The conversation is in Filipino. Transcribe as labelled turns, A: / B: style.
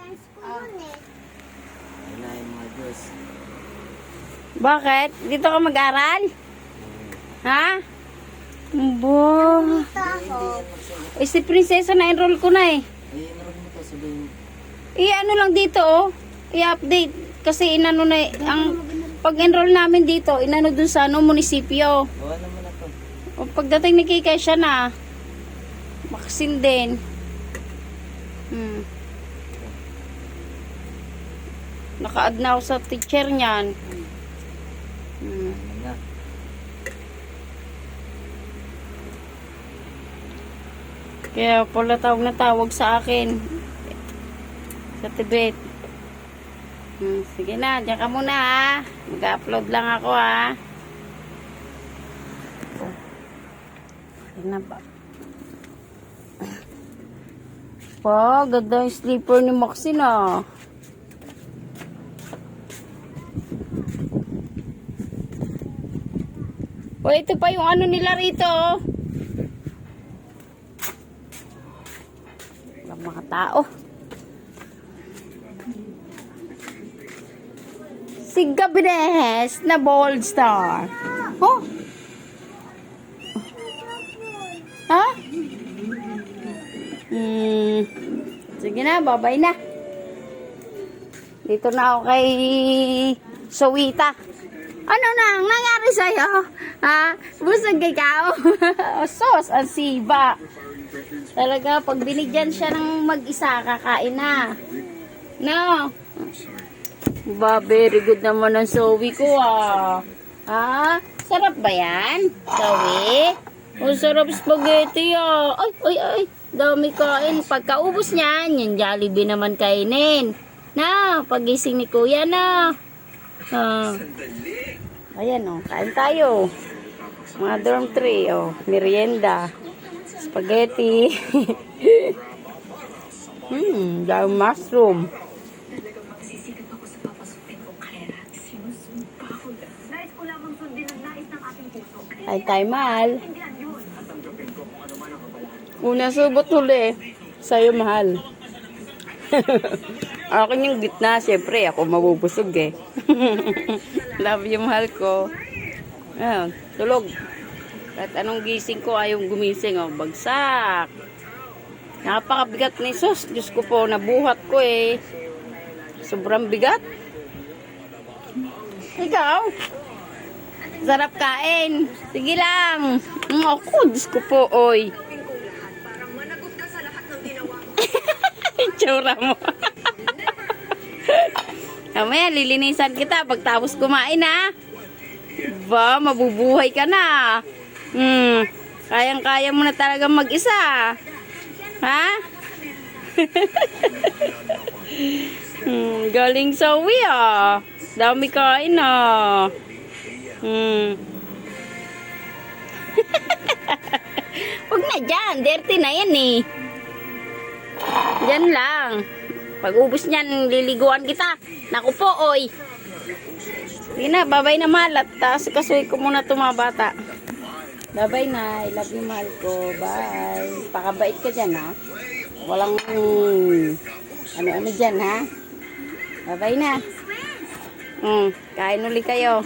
A: Ayun na yung mga Diyos.
B: Bakit? Dito ka mag-aral? Ha? Bo. Eh, si Prinsesa na-enroll ko na eh.
A: Ayun na rin mo to, sabihin.
B: I-ano lang dito oh. I-update. Kasi inano na ang pag-enroll namin dito, inano dun sa ano, munisipyo.
A: Gawa naman na to.
B: O, pagdating ni Kikay siya na. Makasin din. Naka-add na ako sa teacher niyan.
A: Ano na.
B: Kaya pala tawag na tawag sa akin. Sa Tibet. Sige na, diyan ka muna ha. Mag-upload lang ako ha. Yan na ba? Pa, ganda yung sleeper ni Maxine ah. O, ito pa yung ano nila rito. Walang mga tao. Si Gabines na Bold Star. Oh? Ha? Sige na, babay na. Dito na ako kay Sowita. Ano na ang nangyari sa'yo? Ha? Busog ikaw? Sos, ang siba. Talaga, pag binigyan siya ng mag-isa, kakain na. No? Ba, very good naman ang Zoe ko ah. Ha? Sarap ba yan? Zoe? Oh, sarap spaghetti ah. Ay. Dami kain. Pagkaubos niyan, yung Jollibee naman kainin. Na, pagising ni Kuya na. Ayan oh, kain tayo. Mga dormitory oh, merienda. Spaghetti. Dahil mushroom. Ay tayo mahal. Una subot huli. Sa'yo mahal. Akin yung gitna. Siyempre ako mabubusog eh. Love you mahal ko. Ayan, tulog. At anong gising ko ayaw gumising oh. Bagsak. Napakabigat ni sus. Diyos ko po, nabuhat ko eh. Sobrang bigat. Ikaw? Sarap kain. Sige lang. Ako, Diyos ko po, oy. Tsura mo. Mamaya, lilinisan kita pagtapos kumain, ha? Ba, mabubuhay ka na. Kayang-kaya mo na talaga mag-isa. Ha? Galing sa uwi, ah. Dami kain, ah. Huwag na dyan. Dirty na yan eh. Dyan lang. Pag ubos niyan, liliguan kita. Naku po, oy. Sige na, babay na mahal. At kasuy ko muna itong mga bata. Babay na. I love you, mahal ko. Bye. Pakabait ka dyan, ha? Walang ano-ano dyan, ha? Babay na. Kain uli kayo.